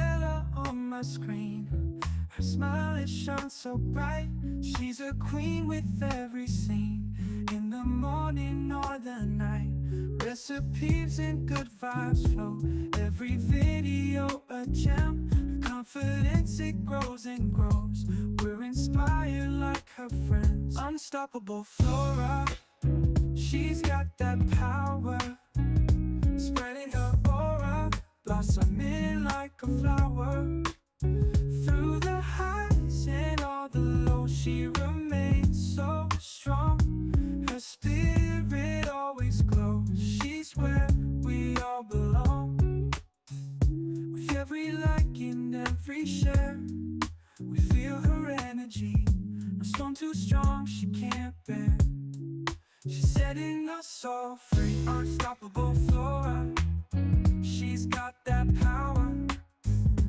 Bella on my screen. Her smile, it shines so bright. She's a queen with every scene. In the morning or the night, recipes and good vibes flow. Every video a gem. Her confidence, it grows and grows. We're inspired like her friends. Unstoppable Flora, she's got that power. Spreading her aura, blossoming like a flower. Through the highs and all the lows, she remains so strong. Her spirit always glows. She's where we all belong. With every like and every share, we feel her energy. No storm too strong, she can't bear. She's setting us all free. Unstoppable Flora, she's got that power.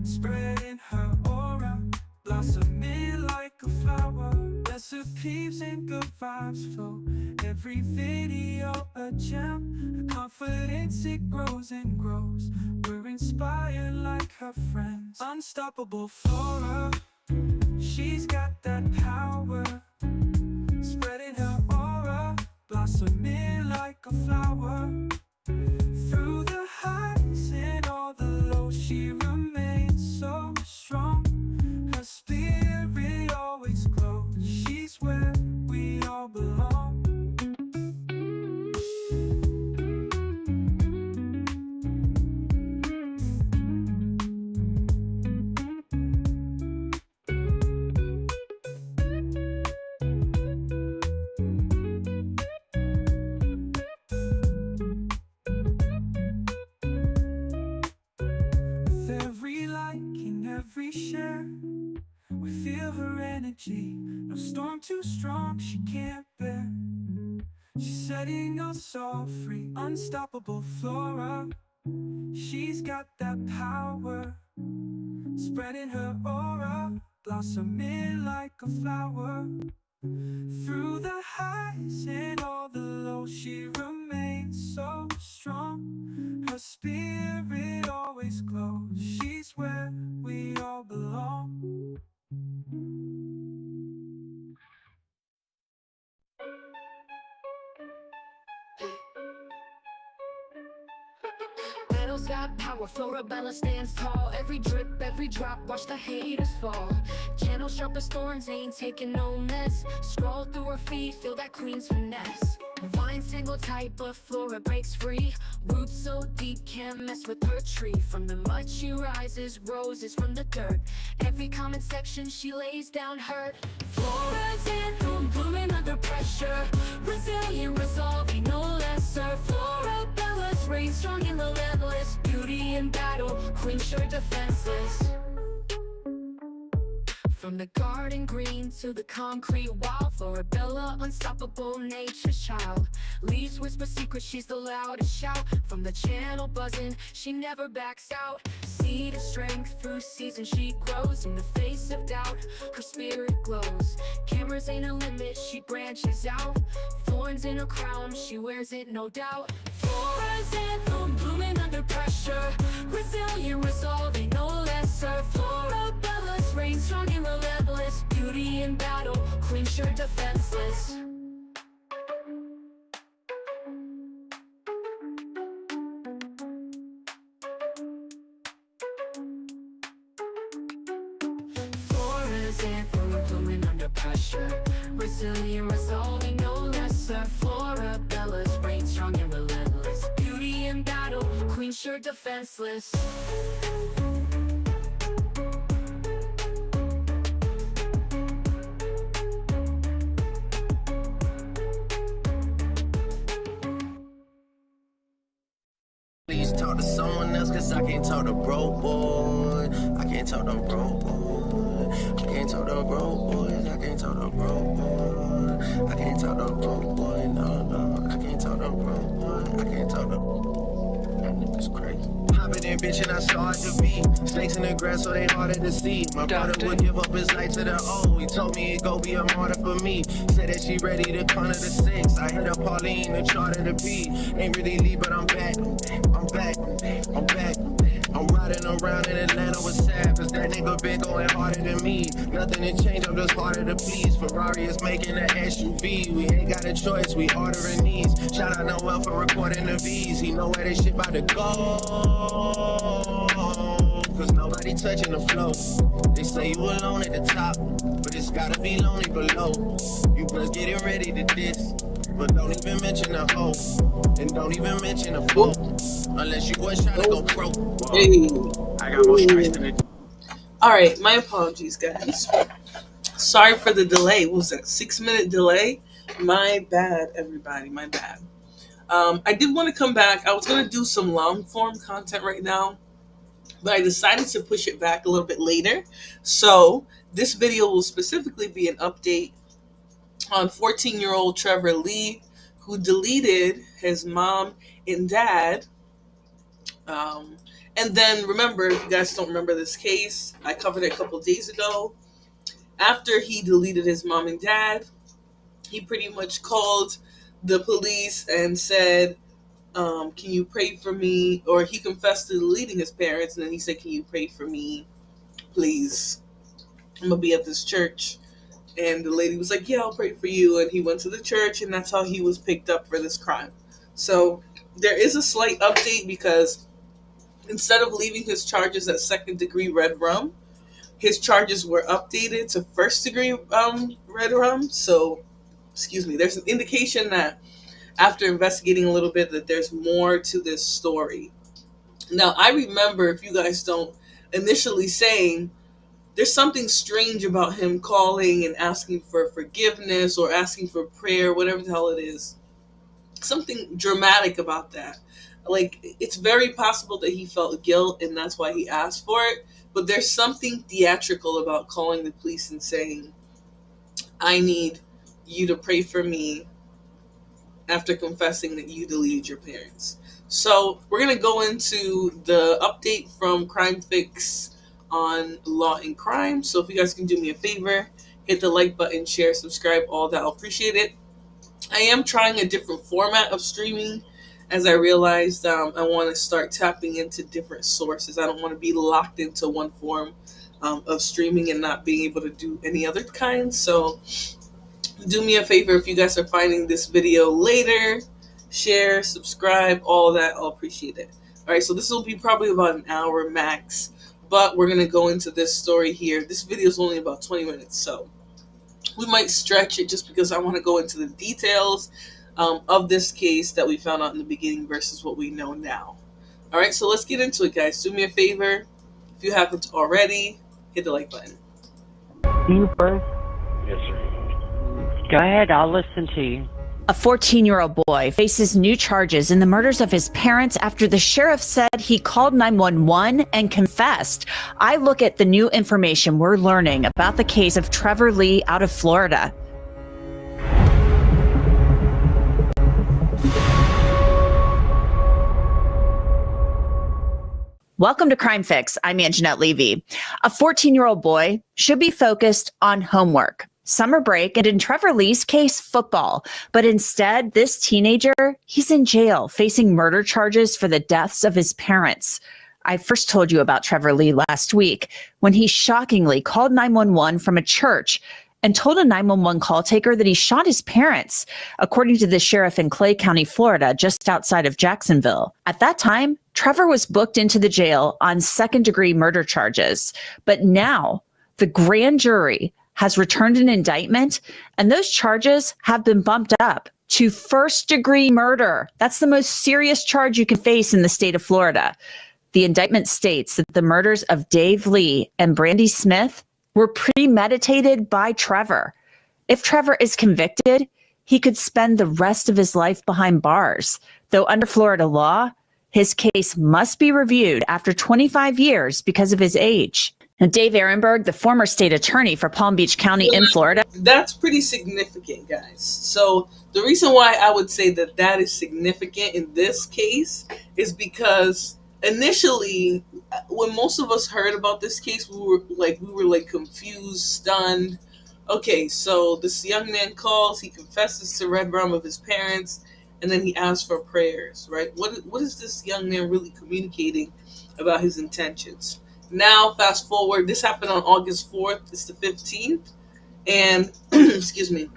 Spreading her aura, blossoming like a flower. Recipes and good vibes flow. Every video a gem. Her confidence, it grows and grows. We're inspired like her friends. Unstoppable Flora, she's got that power. Spreading her aura, blossoming like a flower. Through the highs and all the lows, she remains so strong. Her spirit always glows. She's where we all belong. Every share, we feel her energy. No storm too strong, she can't bear. She's setting us all free. Unstoppable Flora, she's got that power. Spreading her aura, blossoming like a flower. Through the highs and all the lows, she remains so strong. Her spirit always glows. She's where we all belong. Petals got power, Florabella stands tall. Every drip, every drop, watch the haters fall. Channel sharp as thorns, ain't taking no mess. Scroll through her feet, feel that queen's finesse. Vines tangle tight, but Flora breaks free. Roots so deep, can't mess with her tree. From the mud she rises, roses from the dirt. Every comment section she lays down hurt. Flora's anthem, blooming under pressure. Resilient, resolving, no lesser. Florabella's reign strong and relentless. Beauty in battle, queen sure defenseless. From the garden green to the concrete wall, Florabella, unstoppable nature's child. Leaves whisper secrets, she's the loudest shout. From the channel buzzing, she never backs out. Seed of strength, through seasons she grows. In the face of doubt, her spirit glows. Cameras ain't a limit, she branches out. Thorns in her crown, she wears it no doubt. Flora's anthem, blooming under pressure. Resilient, resolving, no lesser. Florabella's reign strong and relentless. Beauty in battle, queen sure defenseless. Flora's anthem, blooming under pressure. Resilient, resolving, no lesser. Florabella's reign strong and relentless. Beauty in battle, queen sure defenseless. Please talk to someone else, cause I can't talk to bro boy. I can't talk to bro boy. I can't talk to bro boys. I can't talk to bro boy. I can't talk to bro boy. No, I can't talk to bro boy. I can't talk to. That nigga's crazy. Hopping in bitch and I saw it to be. Snakes in the grass so they harder to see. My brother would give up his life to the O. He told me he'd go be a martyr for me. Said that she ready to corner the 6. I hit up Pauline and charter the P. Ain't really leave, but I'm back. I'm back. I'm back. I'm riding around in Atlanta was sad, cause that nigga been going harder than me. Nothing to change, I'm just harder to please. Ferrari is making an SUV. We ain't got a choice, we ordering these. Shout out Noel for recording the V's. He know where this shit about to go. Cause nobody touching the flow. They say you alone at the top, but it's gotta be lonely below. You just getting ready to diss, but don't even mention the hoe. And don't even mention the foe. Unless you was trying to go pro. Hey. I got more strikes than it. Alright, my apologies, guys. Sorry for the delay. What was that, 6-minute delay? My bad, everybody, my bad. I did want to come back. I was going to do some long form content right now, but I decided to push it back a little bit later. So this video will specifically be an update on 14-year-old Trevor Lee, who deleted his mom and dad. And then remember, if you guys don't remember this case, I covered it a couple days ago. After he deleted his mom and dad, he pretty much called the police and said, can you pray for me? Or he confessed to deleting his parents, and then he said, can you pray for me, please? I'm going to be at this church. And the lady was like, yeah, I'll pray for you. And he went to the church, and that's how he was picked up for this crime. So there is a slight update because instead of leaving his charges at second-degree red rum, his charges were updated to first-degree red rum. So, there's an indication that after investigating a little bit that there's more to this story. Now, I remember, if you guys don't, initially saying there's something strange about him calling and asking for forgiveness or asking for prayer, whatever the hell it is. Something dramatic about that. Like, it's very possible that he felt guilt and that's why he asked for it. But there's something theatrical about calling the police and saying, I need you to pray for me after confessing that you deleted your parents. So we're going to go into the update from Crime Fix on law and crime. So if you guys can do me a favor, hit the like button, share, subscribe, all that. I'll appreciate it. I am trying a different format of streaming as I realized I want to start tapping into different sources. I don't want to be locked into one form of streaming and not being able to do any other kind. So do me a favor, if you guys are finding this video later, share, subscribe, all that. I'll appreciate it. All right, so this will be probably about an hour max, but we're going to go into this story here. This video is only about 20 minutes, so we might stretch it just because I want to go into the details of this case that we found out in the beginning versus what we know now. All right, so let's get into it, guys. Do me a favor, if you haven't already, hit the like button. You first? Yes, sir. Go ahead, I'll listen to you. A 14-year-old boy faces new charges in the murders of his parents after the sheriff said he called 911 and confessed. I look at the new information we're learning about the case of Trevor Lee out of Florida. Welcome to Crime Fix. I'm Anjanette Levy. A 14-year-old boy should be focused on homework, summer break, and in Trevor Lee's case, football. But instead, this teenager, he's in jail facing murder charges for the deaths of his parents. I first told you about Trevor Lee last week when he shockingly called 911 from a church and told a 911 call taker that he shot his parents, according to the sheriff in Clay County, Florida, just outside of Jacksonville. At that time, Trevor was booked into the jail on second-degree murder charges. But now, the grand jury has returned an indictment, and those charges have been bumped up to first-degree murder. That's the most serious charge you can face in the state of Florida. The indictment states that the murders of Dave Lee and Brandy Smith were premeditated by Trevor. If Trevor is convicted, he could spend the rest of his life behind bars. Though under Florida law, his case must be reviewed after 25 years because of his age. Now, Dave Ehrenberg, the former state attorney for Palm Beach County in Florida. That's pretty significant, guys. So the reason why I would say that that is significant in this case is because initially, when most of us heard about this case, we were like confused, stunned. Okay, so this young man calls, he confesses to red rum of his parents, and then he asks for prayers, right? What is this young man really communicating about his intentions. Now, fast forward, this happened on August 4th, it's the 15th, and excuse me,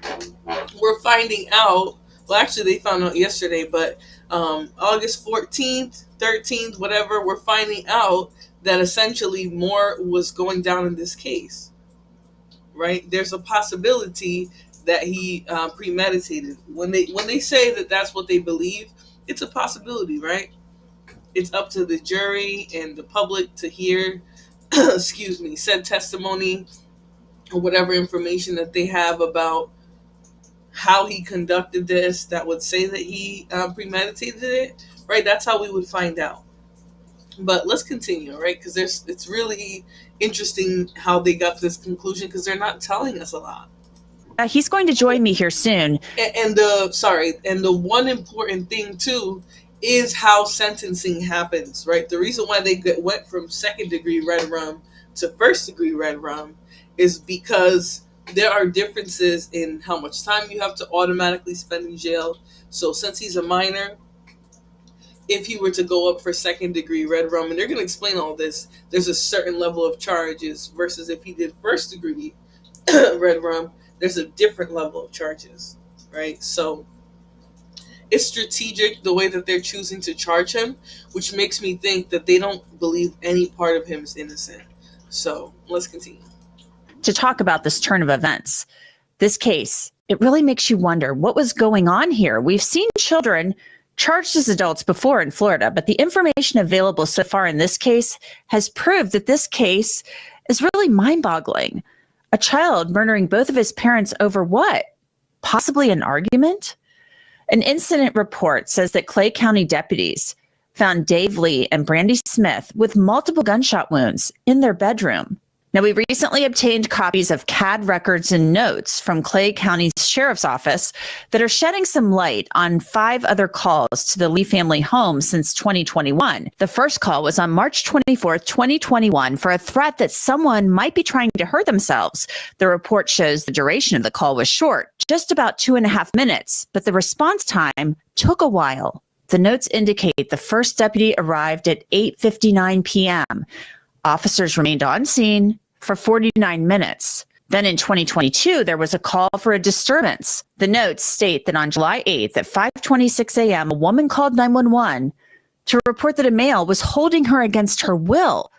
we're finding out, well, actually, they found out yesterday, but August 14th, 13th, whatever, we're finding out that essentially more was going down in this case, right? There's a possibility that he premeditated. When they say that that's what they believe, it's a possibility, right? It's up to the jury and the public to hear, excuse me, said testimony or whatever information that they have about how he conducted this that would say that he premeditated it, right? That's how we would find out. But let's continue, right? Because it's really interesting how they got to this conclusion because they're not telling us a lot. He's going to join me here soon. And the one important thing too is how sentencing happens, right? The reason why they went from second degree red rum to first degree red rum is because there are differences in how much time you have to automatically spend in jail. So since he's a minor, if he were to go up for second degree red rum, and they're going to explain all this, there's a certain level of charges versus if he did first degree red rum, there's a different level of charges, right? So it's strategic the way that they're choosing to charge him, which makes me think that they don't believe any part of him is innocent. So let's continue. To talk about this turn of events, this case, it really makes you wonder what was going on here. We've seen children charged as adults before in Florida, but the information available so far in this case has proved that this case is really mind-boggling. A child murdering both of his parents over what? Possibly an argument? An incident report says that Clay County deputies found Dave Lee and Brandy Smith with multiple gunshot wounds in their bedroom. Now, we recently obtained copies of CAD records and notes from Clay County's Sheriff's Office that are shedding some light on 5 other calls to the Lee family home since 2021. The first call was on March 24th, 2021 for a threat that someone might be trying to hurt themselves. The report shows the duration of the call was short, just about 2.5 minutes, but the response time took a while. The notes indicate the first deputy arrived at 8:59 p.m. Officers remained on scene for 49 minutes. Then in 2022, there was a call for a disturbance. The notes state that on July 8th at 5:26 a.m., a woman called 911 to report that a male was holding her against her will.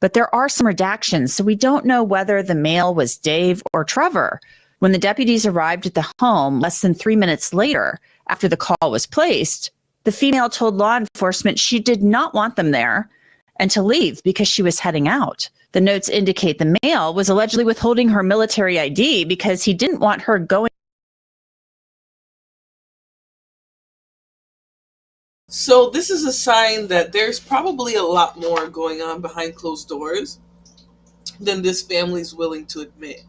But there are some redactions, so we don't know whether the male was Dave or Trevor. When the deputies arrived at the home less than 3 minutes later, after the call was placed, the female told law enforcement she did not want them there and to leave because she was heading out. The notes indicate the male was allegedly withholding her military ID because he didn't want her going. So this is a sign that there's probably a lot more going on behind closed doors than this family's willing to admit,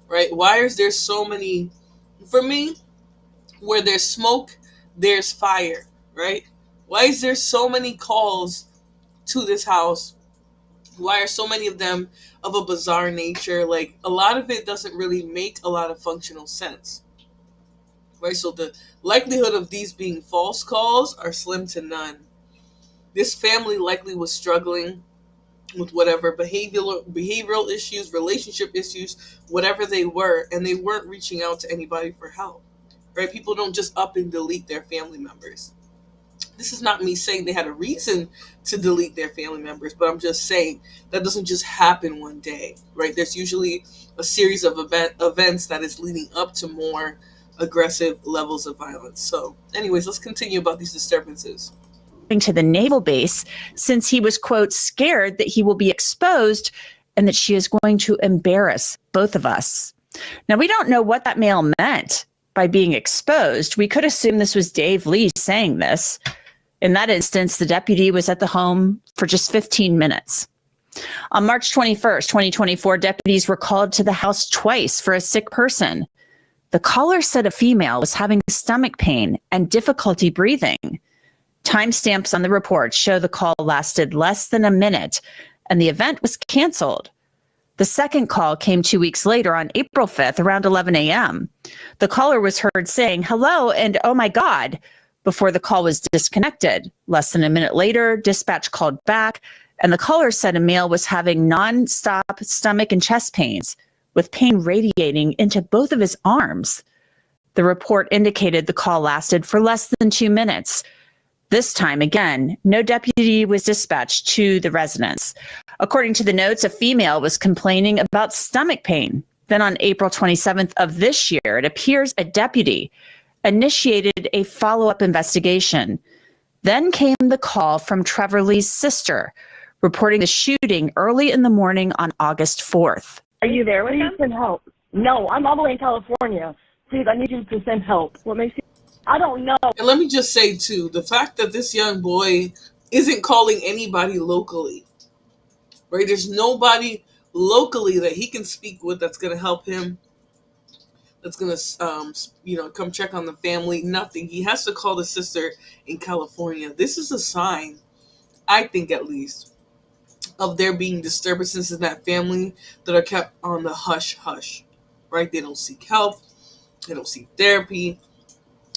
right? Why is there so many, for me, where there's smoke, there's fire, right? Why is there so many calls to this house? Why are so many of them of a bizarre nature? Like, a lot of it doesn't really make a lot of functional sense, right? So the likelihood of these being false calls are slim to none. This family likely was struggling with whatever behavioral issues, relationship issues, whatever they were, and they weren't reaching out to anybody for help, right? People don't just up and delete their family members. This is not me saying they had a reason to delete their family members, but I'm just saying that doesn't just happen one day, right? There's usually a series of events that is leading up to more aggressive levels of violence. So anyways, let's continue about these disturbances. To the naval base since he was, quote, scared that he will be exposed and that she is going to embarrass both of us. Now, we don't know what that male meant by being exposed. We could assume this was Dave Lee saying this. In that instance, the deputy was at the home for just 15 minutes. On March 21st, 2024, deputies were called to the house twice for a sick person. The caller said a female was having stomach pain and difficulty breathing. Timestamps on the report show the call lasted less than a minute and the event was canceled. The second call came 2 weeks later on April 5th around 11 a.m. The caller was heard saying hello and oh my God before the call was disconnected. Less than a minute later, dispatch called back And the caller said a male was having nonstop stomach and chest pains, with pain radiating into both of his arms. The report indicated the call lasted for less than 2 minutes. This time, again, no deputy was dispatched to the residence. According to the notes, a female was complaining about stomach pain. Then on April 27th of this year, it appears a deputy initiated a follow-up investigation. Then came the call from Trevor Lee's sister, reporting the shooting early in the morning on August 4th. Are you there with them? Send help. No, I'm all the way in California. Please, I need you to send help. What makes you... I don't know. And let me just say, too, the fact that this young boy isn't calling anybody locally, right? There's nobody locally that he can speak with that's going to help him, that's going to, come check on the family. Nothing. He has to call the sister in California. This is a sign, I think at least, of there being disturbances in that family that are kept on the hush-hush, right? They don't seek help. They don't seek therapy.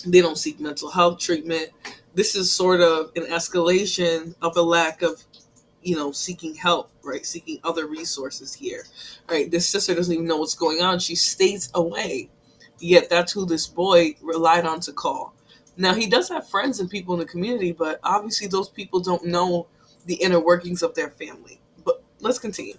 They don't seek mental health treatment. This is sort of an escalation of a lack of, seeking help, right? Seeking other resources here, right? This sister doesn't even know what's going on. She stays away. Yet that's who this boy relied on to call. Now, he does have friends and people in the community, but obviously those people don't know the inner workings of their family. But let's continue.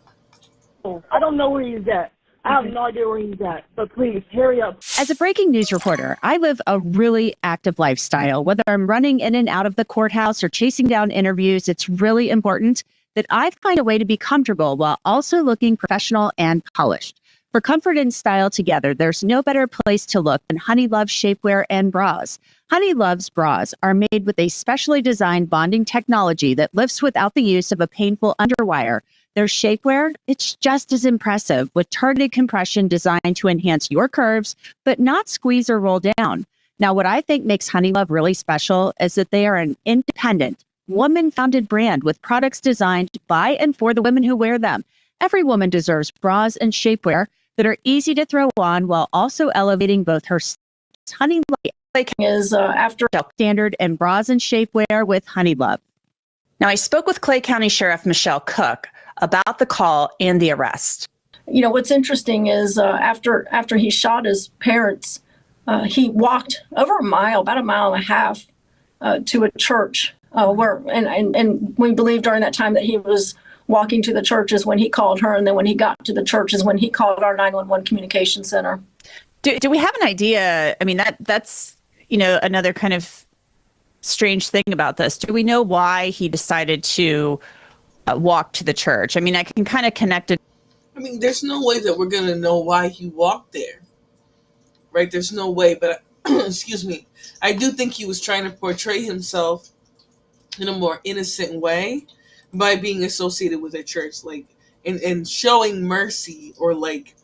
I don't know where he's at. I have no idea where he's at, but please, hurry up. As a breaking news reporter, I live a really active lifestyle. Whether I'm running in and out of the courthouse or chasing down interviews, it's really important that I find a way to be comfortable while also looking professional and polished. For comfort and style together, there's no better place to look than Honey Love's shapewear and bras. Honey Love's bras are made with a specially designed bonding technology that lifts without the use of a painful underwire. Their shapewear, it's just as impressive, with targeted compression designed to enhance your curves, but not squeeze or roll down. Now, what I think makes Honey Love really special is that they are an independent, woman-founded brand with products designed by and for the women who wear them. Every woman deserves bras and shapewear that are easy to throw on while also elevating both her Honey Love is after standard and bras and shapewear with Honey Love. Now, I spoke with Clay County Sheriff Michelle Cook about the call and the arrest. What's interesting is after he shot his parents, he walked over a mile, about a mile and a half, to a church where, and we believe during that time that he was walking to the church is when he called her, and then when he got to the church is when he called our 911 communication center. Do we have an idea? I mean, that's another kind of strange thing about this. Do we know why he decided to walk to the church? I mean, I can kind of connect it. I mean, there's no way that we're going to know why he walked there, right? There's no way, but excuse me. I do think he was trying to portray himself in a more innocent way by being associated with a church, like, and showing mercy or like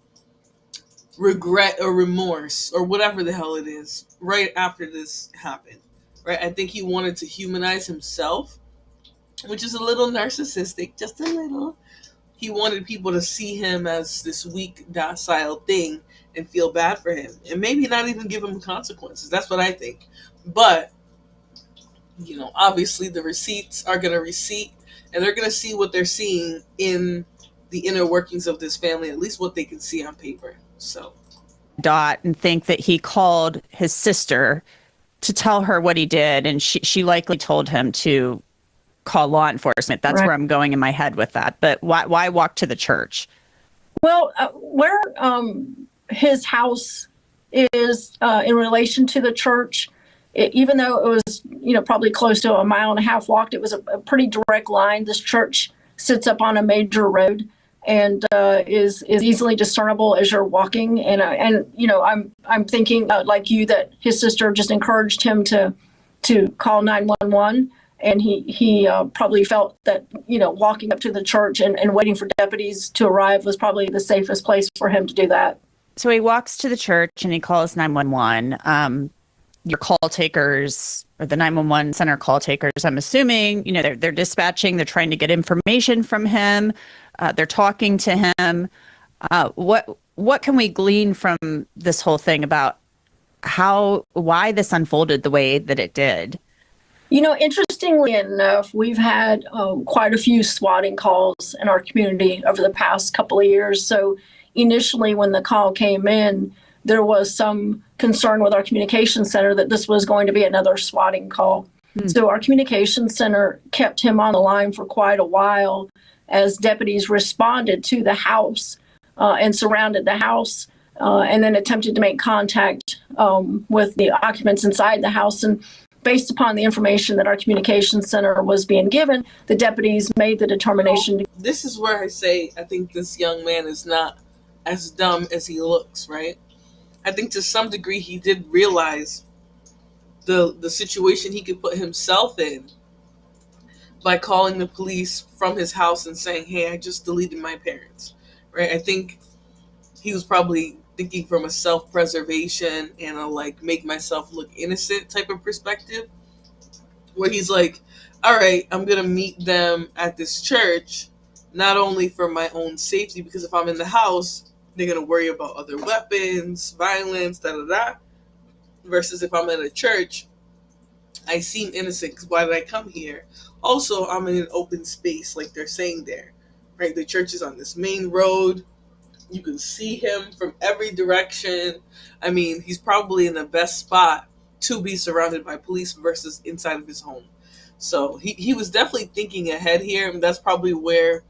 regret or remorse or whatever the hell it is right after this happened, right? I think he wanted to humanize himself, which is a little narcissistic, just a little. He wanted people to see him as this weak, docile thing and feel bad for him. And maybe not even give him consequences. That's what I think. But, obviously the receipts are going to receipt, and they're going to see what they're seeing in the inner workings of this family, at least what they can see on paper. So. And think that he called his sister to tell her what he did, and she likely told him to call law enforcement. That's right. Where I'm going in my head with that. But why walk to the church? Well, where his house is in relation to the church, even though it was, probably close to a mile and a half walked, it was a pretty direct line. This church sits up on a major road and is easily discernible as you're walking. And I'm thinking like you, that his sister just encouraged him to call 911. And he probably felt that, walking up to the church and waiting for deputies to arrive was probably the safest place for him to do that. So he walks to the church and he calls 911. Your call takers, or the 911 center call takers, I'm assuming, they're dispatching, they're trying to get information from him. They're talking to him. What can we glean from this whole thing about why this unfolded the way that it did? Interestingly enough, we've had quite a few swatting calls in our community over the past couple of years. So initially, when the call came in, there was some concern with our communication center that this was going to be another swatting call. So our communication center kept him on the line for quite a while as deputies responded to the house and surrounded the house and then attempted to make contact with the occupants inside the house. And based upon the information that our communication center was being given, the deputies made the determination. This is where I say I think this young man is not as dumb as he looks, right? I think to some degree he did realize the situation he could put himself in by calling the police from his house and saying, hey, I just deleted my parents, right? I think he was probably thinking from a self-preservation and a like make myself look innocent type of perspective, where he's like, all right, I'm gonna meet them at this church, not only for my own safety, because if I'm in the house they're gonna worry about other weapons, violence, versus if I'm in a church I seem innocent because why did I come here? Also, I'm in an open space like they're saying there, right? The church is on this main road. You can see him from every direction. I mean, he's probably in the best spot to be surrounded by police versus inside of his home. So he was definitely thinking ahead here, and that's probably where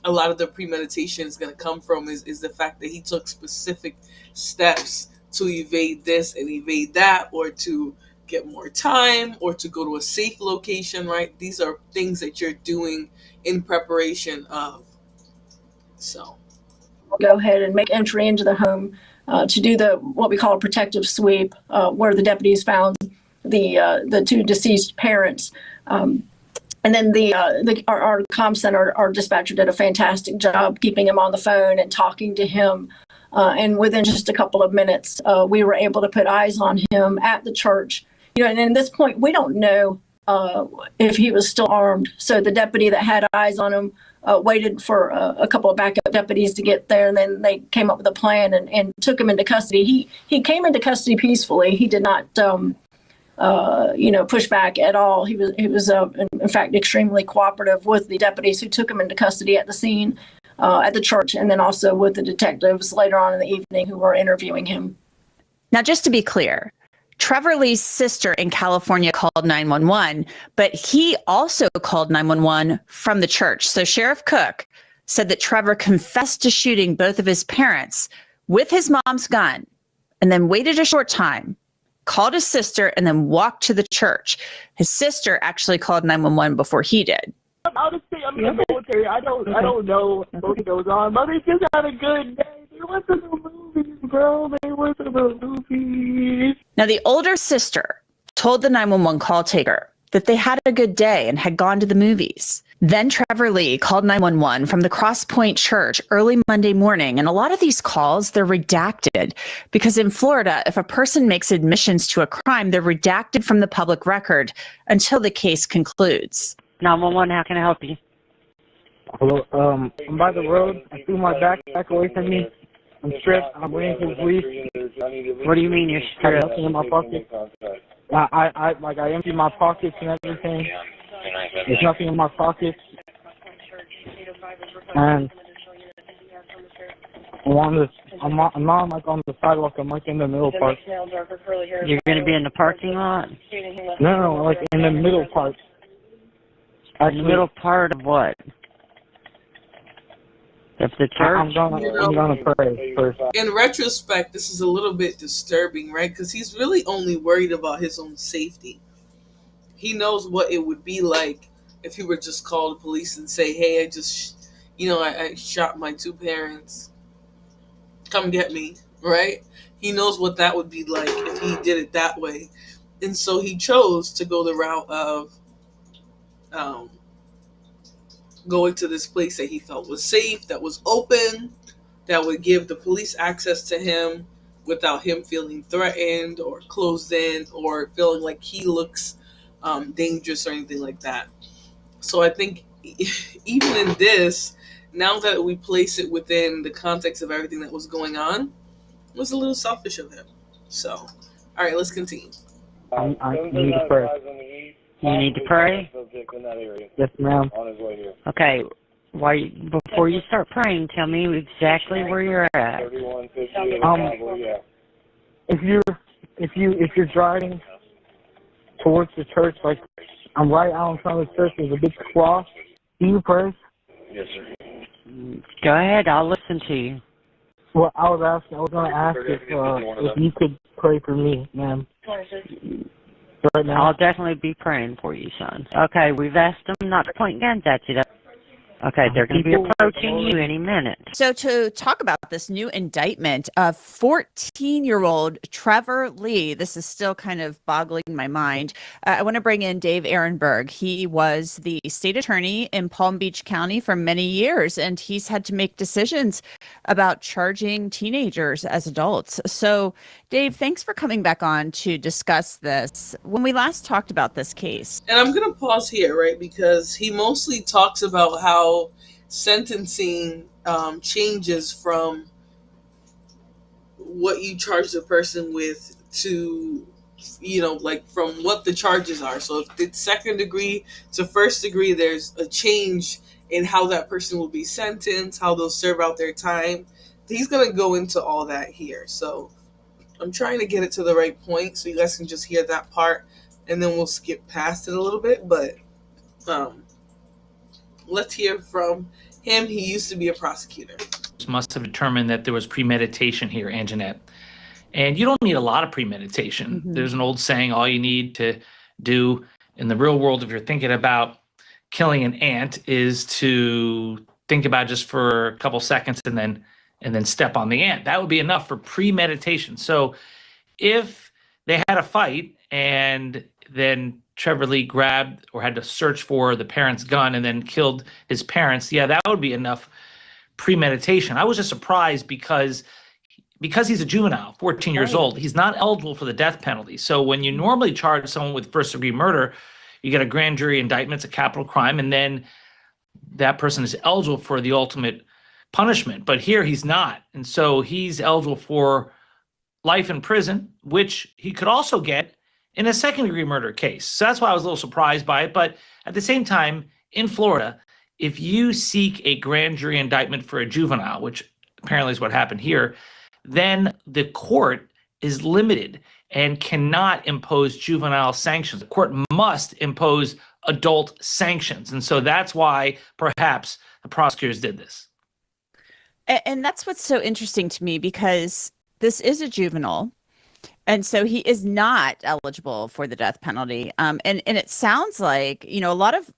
a lot of the premeditation is going to come from, is the fact that he took specific steps to evade this and evade that, or to get more time, or to go to a safe location, right? These are things that you're doing in preparation of. So go ahead and make entry into the home to do what we call a protective sweep, where the deputies found the two deceased parents. And then our comm center, our dispatcher did a fantastic job keeping him on the phone and talking to him. And within just a couple of minutes, we were able to put eyes on him at the church. And at this point, we don't know if he was still armed. So the deputy that had eyes on him waited for a couple of backup deputies to get there, and then they came up with a plan and took him into custody. He came into custody peacefully. He did not, push back at all. He was in fact extremely cooperative with the deputies who took him into custody at the scene, at the church, and then also with the detectives later on in the evening who were interviewing him. Now, just to be clear, Trevor Lee's sister in California called 911, but he also called 911 from the church. So Sheriff Cook said that Trevor confessed to shooting both of his parents with his mom's gun and then waited a short time, called his sister, and then walked to the church. His sister actually called 911 before he did. Honestly, I'm in the military. I don't know what goes on, but they just had a good day. They went to the movies, bro. They went to the movies. Now, the older sister told the 911 call taker that they had a good day and had gone to the movies. Then Trevor Lee called 911 from the Cross Point Church early Monday morning. And a lot of these calls, they're redacted because in Florida, if a person makes admissions to a crime, they're redacted from the public record until the case concludes. 911, how can I help you? Hello, I'm by the road. I threw my backpack away from me. I'm stripped. I'm waiting for the police. What do you mean you're I have stripped? nothing in my pocket. I emptied my pockets and everything. There's nothing in my pockets. And I'm not like on the sidewalk. I'm like in the middle part. You're going to be in the parking lot? No, like in the middle part. In the middle part of what? Of the church? I'm gonna pray first. in retrospect, this is a little bit disturbing, right? Because he's really only worried about his own safety. He knows what it would be like if he were just call the police and say, hey, I just, I shot my two parents. Come get me, right? He knows what that would be like if he did it that way. And so he chose to go the route of going to this place that he felt was safe, that was open, that would give the police access to him without him feeling threatened or closed in or feeling like he looks dangerous or anything like that. So I think even in this, now that we place it within the context of everything that was going on, it was a little selfish of him. So, all right, let's continue. I need to pray. You need to pray? In that area. Yes, ma'am. On his way here. Okay. Before you start praying, tell me exactly where you're at. 3150. Yeah. If you're driving towards the church, like I'm right out in front of the church, there's a big cross. Do you pray? Yes, sir. Go ahead. I'll listen to you. Well, I was going to ask if you could pray for me, ma'am. Right now. I'll definitely be praying for you, son. Okay, we've asked them not to point guns at you. Okay, they're going to be approaching you any minute. So to talk about this new indictment of 14-year-old Trevor Lee, this is still kind of boggling my mind. I want to bring in Dave Ehrenberg. He was the state attorney in Palm Beach County for many years, and he's had to make decisions about charging teenagers as adults. So Dave, thanks for coming back on to discuss this. When we last talked about this case. And I'm going to pause here, right, because he mostly talks about how sentencing changes from what you charge the person with to, like from what the charges are. So if it's second degree to first degree, there's a change in how that person will be sentenced, how they'll serve out their time. He's going to go into all that here. So I'm trying to get it to the right point so you guys can just hear that part, and then we'll skip past it a little bit. But let's hear from him. He used to be a prosecutor. Must have determined that there was premeditation here, Anjanette. And you don't need a lot of premeditation. Mm-hmm. There's an old saying, all you need to do in the real world, if you're thinking about killing an ant, is to think about just for a couple seconds and then step on the ant. That would be enough for premeditation. So if they had a fight and then Trevor Lee grabbed or had to search for the parent's gun and then killed his parents, yeah, that would be enough premeditation. I was just surprised because he's a juvenile, 14 years old, he's not eligible for the death penalty. So when you normally charge someone with first-degree murder, you get a grand jury indictment, it's a capital crime, and then that person is eligible for the ultimate punishment. But here he's not. And so he's eligible for life in prison, which he could also get in a second-degree murder case. So that's why I was a little surprised by it. But at the same time, in Florida, if you seek a grand jury indictment for a juvenile, which apparently is what happened here, then the court is limited and cannot impose juvenile sanctions. The court must impose adult sanctions. And so that's why perhaps the prosecutors did this. And that's what's so interesting to me, because this is a juvenile. And so he is not eligible for the death penalty. And it sounds like, a lot of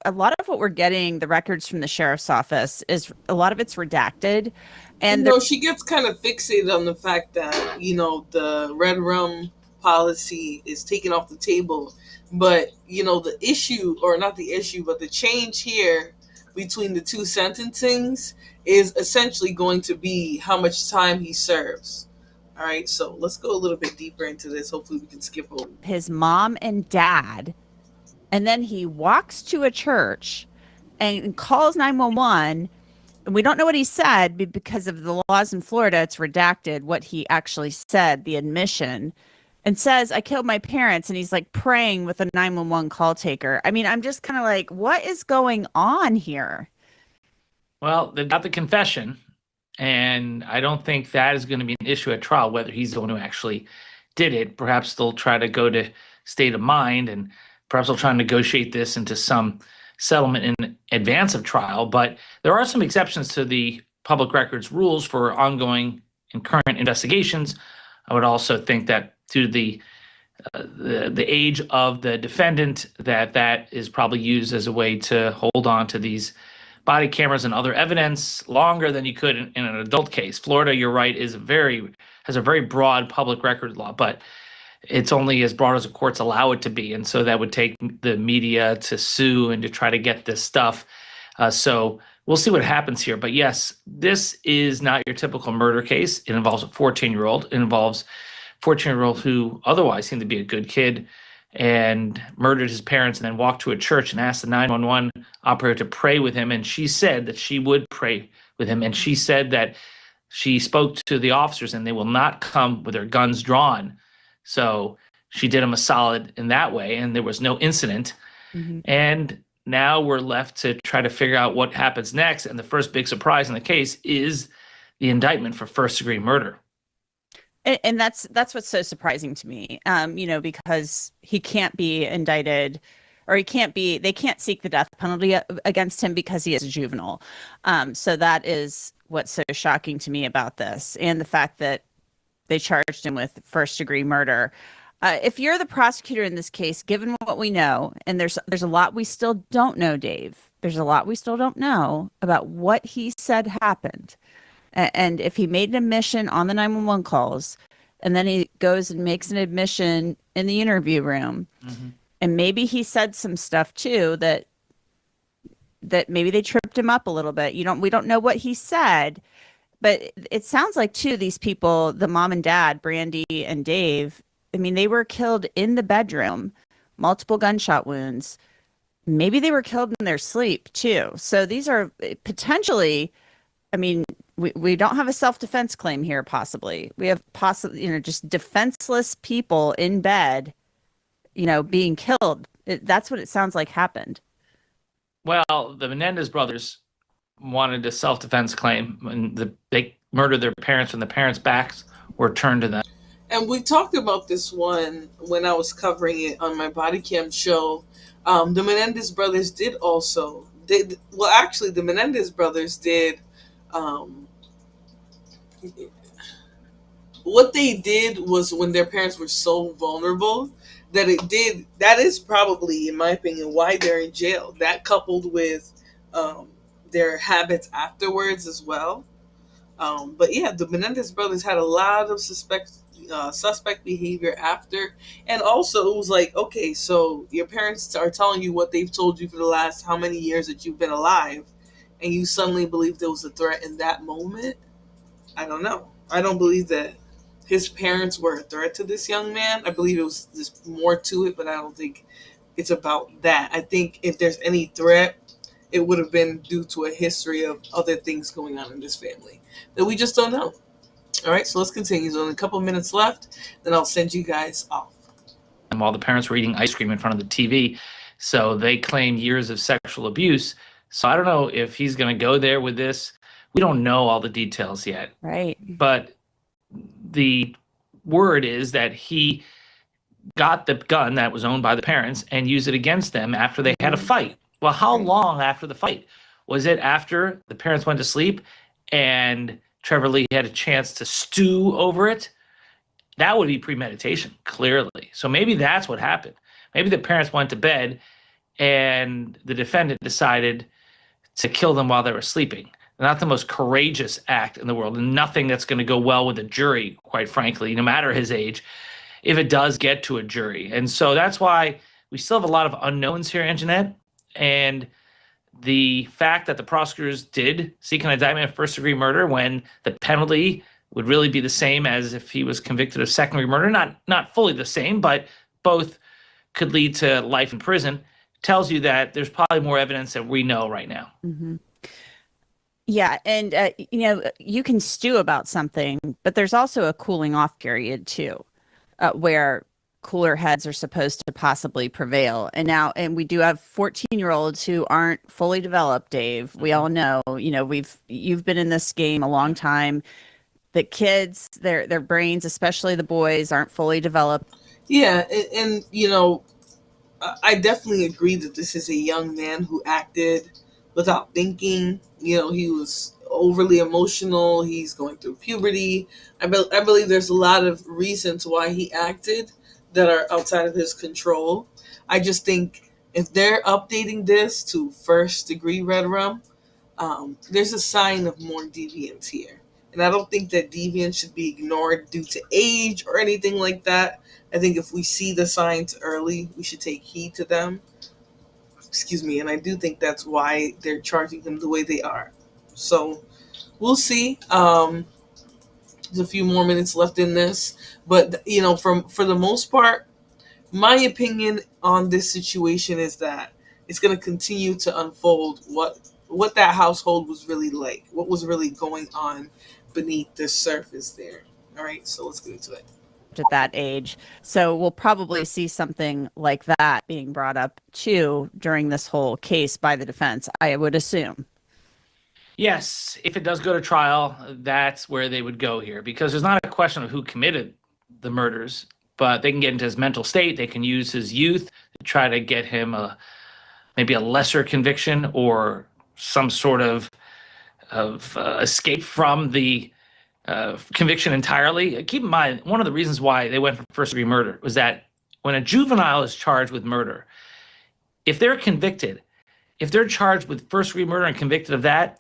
what we're getting, the records from the sheriff's office, is a lot of it's redacted. And she gets kind of fixated on the fact that, the red rum policy is taken off the table. But, the issue, or not the issue, but the change here between the two sentencings is essentially going to be how much time he serves. All right, so let's go a little bit deeper into this. Hopefully we can skip over his mom and dad, and then he walks to a church and calls 911. And we don't know what he said because of the laws in Florida. It's redacted what he actually said, the admission, and says, I killed my parents. And he's like praying with a 911 call taker. I mean, I'm just kind of like, what is going on here? Well, they got the confession. And I don't think that is going to be an issue at trial, whether he's the one who actually did it. Perhaps they'll try to go to state of mind, and perhaps they'll try and negotiate this into some settlement in advance of trial. But there are some exceptions to the public records rules for ongoing and current investigations. I would also think that due to the age of the defendant, that is probably used as a way to hold on to these body cameras and other evidence longer than you could in an adult case. Florida, you're right, has a very broad public record law, but it's only as broad as the courts allow it to be. And so that would take the media to sue and to try to get this stuff. So we'll see what happens here. But yes, this is not your typical murder case. It involves a 14-year-old. It involves a 14-year-old who otherwise seemed to be a good kid and murdered his parents, and then walked to a church and asked the 911 operator to pray with him. And she said that she would pray with him. And she said that she spoke to the officers and they will not come with their guns drawn. So she did him a solid in that way. And there was no incident. And now we're left to try to figure out what happens next. And the first big surprise in the case is the indictment for first-degree murder. And that's what's so surprising to me, because he can't be indicted, or they can't seek the death penalty against him because he is a juvenile. So that is what's so shocking to me about this, and the fact that they charged him with first degree murder. If you're the prosecutor in this case, given what we know, and there's a lot we still don't know, Dave. There's a lot we still don't know about what he said happened. And if he made an admission on the 911 calls, and then he goes and makes an admission in the interview room, and maybe he said some stuff too that maybe they tripped him up a little bit. We don't know what he said, but it sounds like too, these people, the mom and dad, Brandy and Dave, I mean, they were killed in the bedroom, multiple gunshot wounds. Maybe they were killed in their sleep too. So these are potentially, I mean, we don't have a self-defense claim here, possibly. We have possibly, just defenseless people in bed, being killed. That's what it sounds like happened. Well, the Menendez brothers wanted a self-defense claim, and they murdered their parents when the parents' backs were turned to them. And we talked about this one when I was covering it on my body cam show. The Menendez brothers did also, the Menendez brothers did, what they did was, when their parents were so vulnerable, that is probably, in my opinion, why they're in jail. That, coupled with their habits afterwards as well. But yeah, the Menendez brothers had a lot of suspect behavior after. And also, it was like, okay, so your parents are telling you what they've told you for the last how many years that you've been alive, and you suddenly believe there was a threat in that moment? I don't know. I don't believe that his parents were a threat to this young man. I believe it was just more to it, but I don't think it's about that. I think if there's any threat, it would have been due to a history of other things going on in this family that we just don't know. All right, so let's continue. There's only a couple minutes left, then I'll send you guys off. And while the parents were eating ice cream in front of the TV, so they claim years of sexual abuse. So I don't know if he's going to go there with this. We don't know all the details yet. Right. But the word is that he got the gun that was owned by the parents and used it against them after they had a fight. Well, how long after the fight? Was it after the parents went to sleep and Trevor Lee had a chance to stew over it? That would be premeditation, clearly. So maybe that's what happened. Maybe the parents went to bed and the defendant decided to kill them while they were sleeping. Not the most courageous act in the world, and nothing that's going to go well with a jury, quite frankly, no matter his age, if it does get to a jury. And so that's why we still have a lot of unknowns here, Anjanette. And the fact that the prosecutors did seek an indictment of first-degree murder when the penalty would really be the same as if he was convicted of second-degree murder, not fully the same, but both could lead to life in prison, tells you that there's probably more evidence that we know right now. Mm-hmm. Yeah, and you can stew about something, but there's also a cooling off period too, where cooler heads are supposed to possibly prevail. And we do have 14-year-olds who aren't fully developed, Dave. We all know, you've been in this game a long time. The kids, their brains, especially the boys, aren't fully developed. Yeah, and I definitely agree that this is a young man who acted without thinking. He was overly emotional. He's going through puberty. I believe there's a lot of reasons why he acted that are outside of his control. I just think if they're updating this to first degree red rum, there's a sign of more deviance here. And I don't think that deviance should be ignored due to age or anything like that. I think if we see the signs early, we should take heed to them. Excuse me. And I do think that's why they're charging him the way they are. So we'll see. There's a few more minutes left in this. But, for the most part, my opinion on this situation is that it's going to continue to unfold what that household was really like, what was really going on beneath the surface there. All right, so let's get into it. developed at that age. So we'll probably see something like that being brought up too during this whole case by the defense, I would assume. Yes, if it does go to trial, that's where they would go here, because there's not a question of who committed the murders, but they can get into his mental state. They can use his youth to try to get him maybe a lesser conviction or some sort of escape from the conviction entirely. Keep in mind, one of the reasons why they went for first-degree murder was that when a juvenile is charged with murder, if they're convicted, if they're charged with first-degree murder and convicted of that,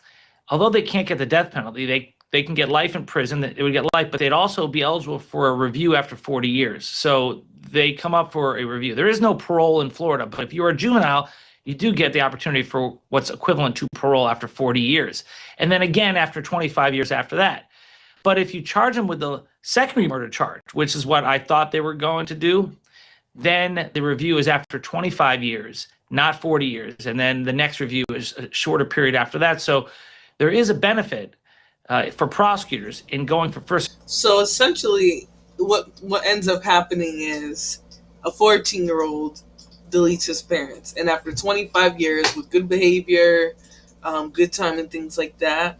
although they can't get the death penalty, they can get life in prison. They would get life, but they'd also be eligible for a review after 40 years. So they come up for a review. There is no parole in Florida, but if you're a juvenile, you do get the opportunity for what's equivalent to parole after 40 years. And then again, after 25 years after that. But if you charge them with the second-degree murder charge, which is what I thought they were going to do, then the review is after 25 years, not 40 years. And then the next review is a shorter period after that. So there is a benefit for prosecutors in going for first. So essentially, what ends up happening is a 14-year-old deletes his parents, and after 25 years with good behavior, good time and things like that,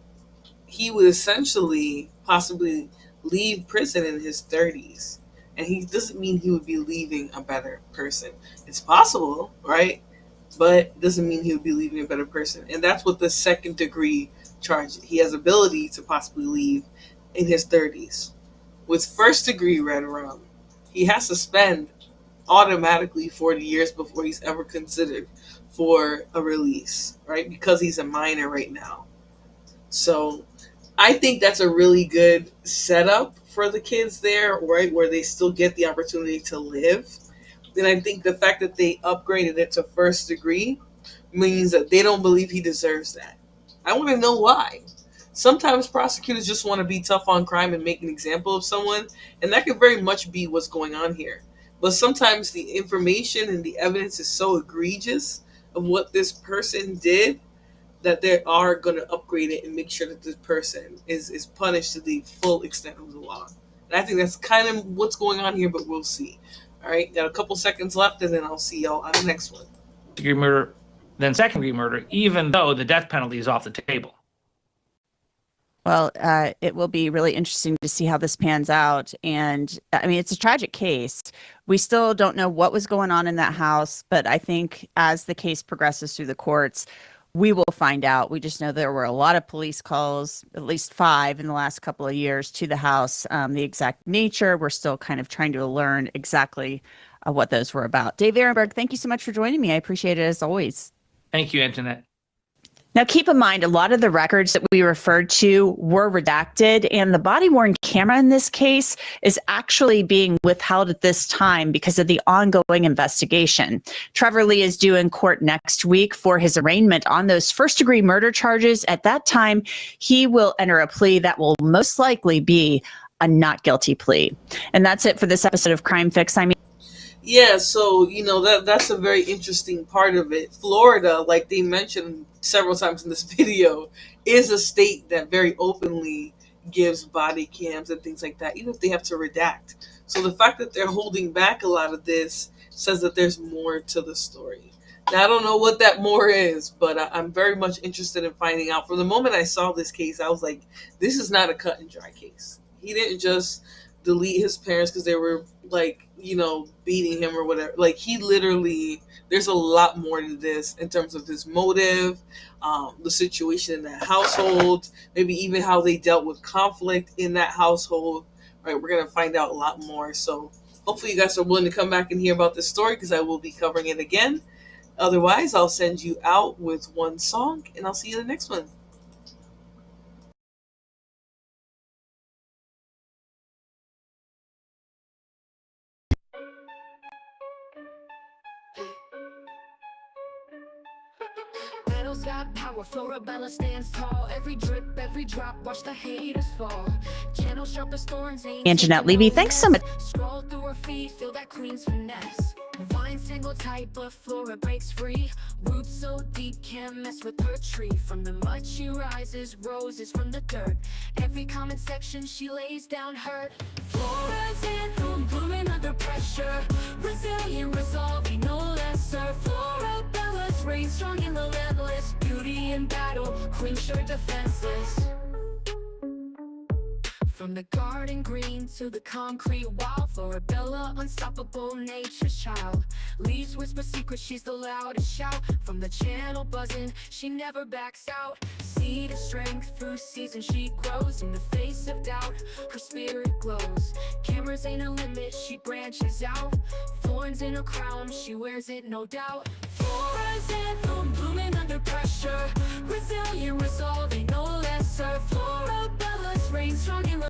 he would essentially possibly leave prison in his 30s. And he doesn't mean he would be leaving a better person. It's possible, right? But it doesn't mean he would be leaving a better person. And that's what the second degree charge. He has ability to possibly leave in his 30s. With first degree red rum, he has to spend automatically 40 years before he's ever considered for a release, right? Because he's a minor right now. So I think that's a really good setup for the kids there, right? Where they still get the opportunity to live. And I think the fact that they upgraded it to first degree means that they don't believe he deserves that. I want to know why. Sometimes prosecutors just want to be tough on crime and make an example of someone, and that could very much be what's going on here. But sometimes the information and the evidence is so egregious of what this person did that they are going to upgrade it and make sure that this person is punished to the full extent of the law. And I think that's kind of what's going on here, but we'll see. All right, got a couple seconds left, and then I'll see y'all on the next one. Degree murder, then second-degree murder, even though the death penalty is off the table. Well, it will be really interesting to see how this pans out. And I mean, it's a tragic case. We still don't know what was going on in that house, but I think as the case progresses through the courts, we will find out. We just know there were a lot of police calls, at least 5 in the last couple of years, to the house. The exact nature, we're still kind of trying to learn exactly what those were about. Dave Ehrenberg, thank you so much for joining me. I appreciate it as always. Thank you, Antoinette. Now, keep in mind, a lot of the records that we referred to were redacted, and the body-worn camera in this case is actually being withheld at this time because of the ongoing investigation. Trevor Lee is due in court next week for his arraignment on those first-degree murder charges. At that time, he will enter a plea that will most likely be a not guilty plea. And that's it for this episode of Crime Fix. Yeah, so, that's a very interesting part of it. Florida, like they mentioned several times in this video, is a state that very openly gives body cams and things like that, even if they have to redact. So the fact that they're holding back a lot of this says that there's more to the story. Now, I don't know what that more is, but I'm very much interested in finding out. From the moment I saw this case, I was like, this is not a cut and dry case. He didn't just delete his parents because they were beating him or whatever. Like, he literally, there's a lot more to this in terms of his motive, the situation in that household, maybe even how they dealt with conflict in that household. Right, we're gonna find out a lot more. So hopefully you guys are willing to come back and hear about this story, because I will be covering it again. Otherwise, I'll send you out with one song, and I'll see you in the next one. Battles got power, Florabella stands tall. Every drip, every drop, watch the haters fall. Channel sharp as thorns, And Jeanette Levy, thanks so much. Scroll through her feet, feel that queen's finesse. Vines tangle tight, but Flora breaks free. Roots so deep, can't mess with her tree. From the mud she rises, roses from the dirt. Every comment section she lays down hurt. Flora's anthem. under pressure. Resilient, resolving, no lesser. Florabella's reign strong and relentless. Beauty in battle, queen sure defenseless. From the garden green to the concrete wall, Florabella, unstoppable nature's child. Leaves whisper secrets, she's the loudest shout. From the channel buzzing, she never backs out. Seed of strength, through seasons she grows. In the face of doubt, her spirit glows. Cameras ain't a limit, she branches out. Thorns in her crown, she wears it no doubt. Flora's anthem, blooming under pressure. Resilient, resolving, no lesser. Florabella's reign strong and